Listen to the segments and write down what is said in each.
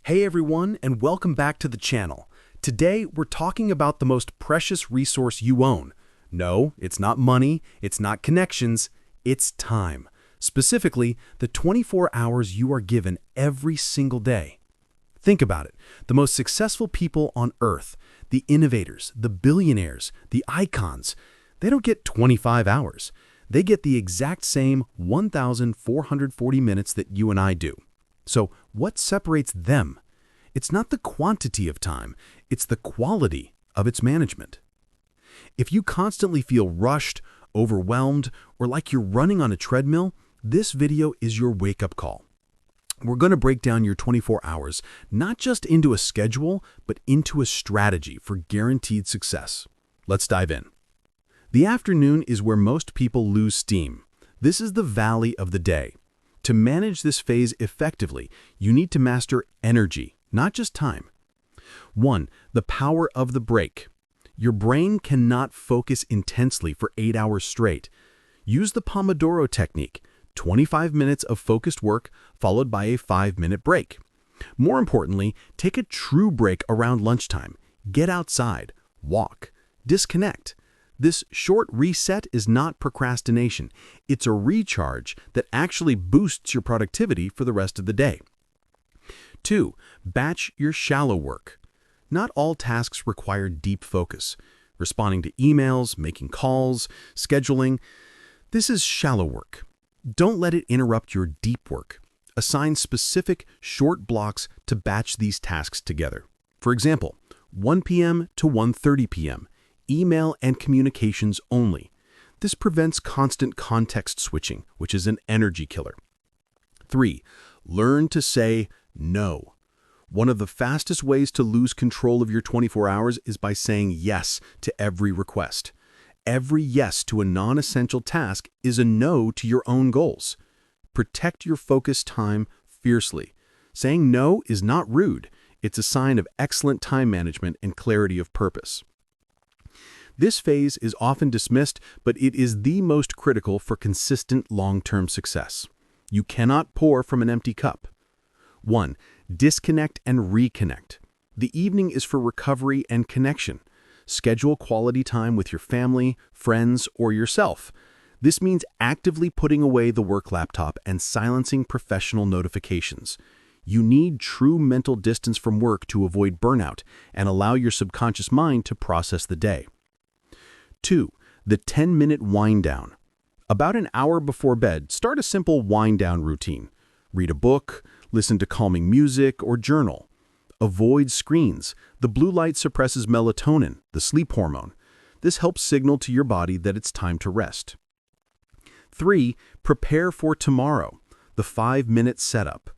Hey everyone, and welcome back to the channel. Today, we're talking about the most precious resource you own. No, it's not money, it's not connections, it's time. Specifically, the 24 hours you are given every single day. Think about it. The most successful people on Earth, the innovators, the billionaires, the icons, they don't get 25 hours. They get the exact same 1,440 minutes that you and I do. So what separates them? It's not the quantity of time, it's the quality of its management. If you constantly feel rushed, overwhelmed, or like you're running on a treadmill, this video is your wake-up call. We're going to break down your 24 hours, not just into a schedule, but into a strategy for guaranteed success. Let's dive in. The afternoon is where most people lose steam. This is the valley of the day. To manage this phase effectively, you need to master energy, not just time. 1. The power of the break. Your brain cannot focus intensely for 8 hours straight. Use the Pomodoro Technique, 25 minutes of focused work followed by a 5-minute break. More importantly, take a true break around lunchtime. Get outside, walk, disconnect. This short reset is not procrastination. It's a recharge that actually boosts your productivity for the rest of the day. 2. Batch your shallow work. Not all tasks require deep focus. Responding to emails, making calls, scheduling. This is shallow work. Don't let it interrupt your deep work. Assign specific, short blocks to batch these tasks together. For example, 1 p.m. to 1:30 p.m. Email and communications only. This prevents constant context switching, which is an energy killer. 3. Learn to say no. One of the fastest ways to lose control of your 24 hours is by saying yes to every request. Every yes to a non-essential task is a no to your own goals. Protect your focus time fiercely. Saying no is not rude. It's a sign of excellent time management and clarity of purpose. This phase is often dismissed, but it is the most critical for consistent long-term success. You cannot pour from an empty cup. 1. Disconnect and reconnect. The evening is for recovery and connection. Schedule quality time with your family, friends, or yourself. This means actively putting away the work laptop and silencing professional notifications. You need true mental distance from work to avoid burnout and allow your subconscious mind to process the day. 2. The 10-minute wind-down. About an hour before bed, start a simple wind-down routine. Read a book, listen to calming music, or journal. Avoid screens. The blue light suppresses melatonin, the sleep hormone. This helps signal to your body that it's time to rest. 3. Prepare for tomorrow. The 5-minute setup.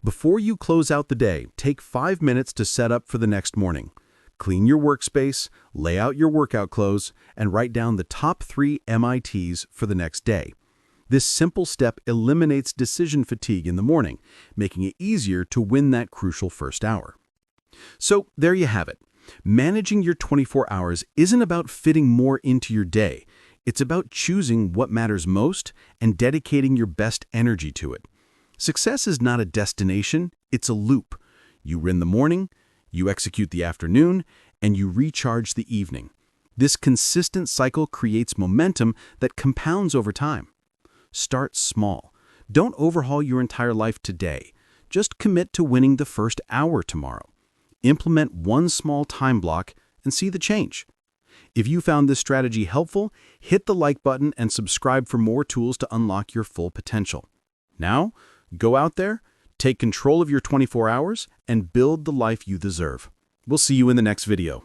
Before you close out the day, take 5 minutes to set up for the next morning. Clean your workspace, lay out your workout clothes, and write down the top 3 MITs for the next day. This simple step eliminates decision fatigue in the morning, making it easier to win that crucial first hour. So there you have it. Managing your 24 hours isn't about fitting more into your day. It's about choosing what matters most and dedicating your best energy to it. Success is not a destination, it's a loop. You win the morning, you execute the afternoon, and you recharge the evening. This consistent cycle creates momentum that compounds over time. Start small. Don't overhaul your entire life today. Just commit to winning the first hour tomorrow. Implement one small time block and see the change. If you found this strategy helpful, hit the like button and subscribe for more tools to unlock your full potential. Now, go out there, take control of your 24 hours, and build the life you deserve. We'll see you in the next video.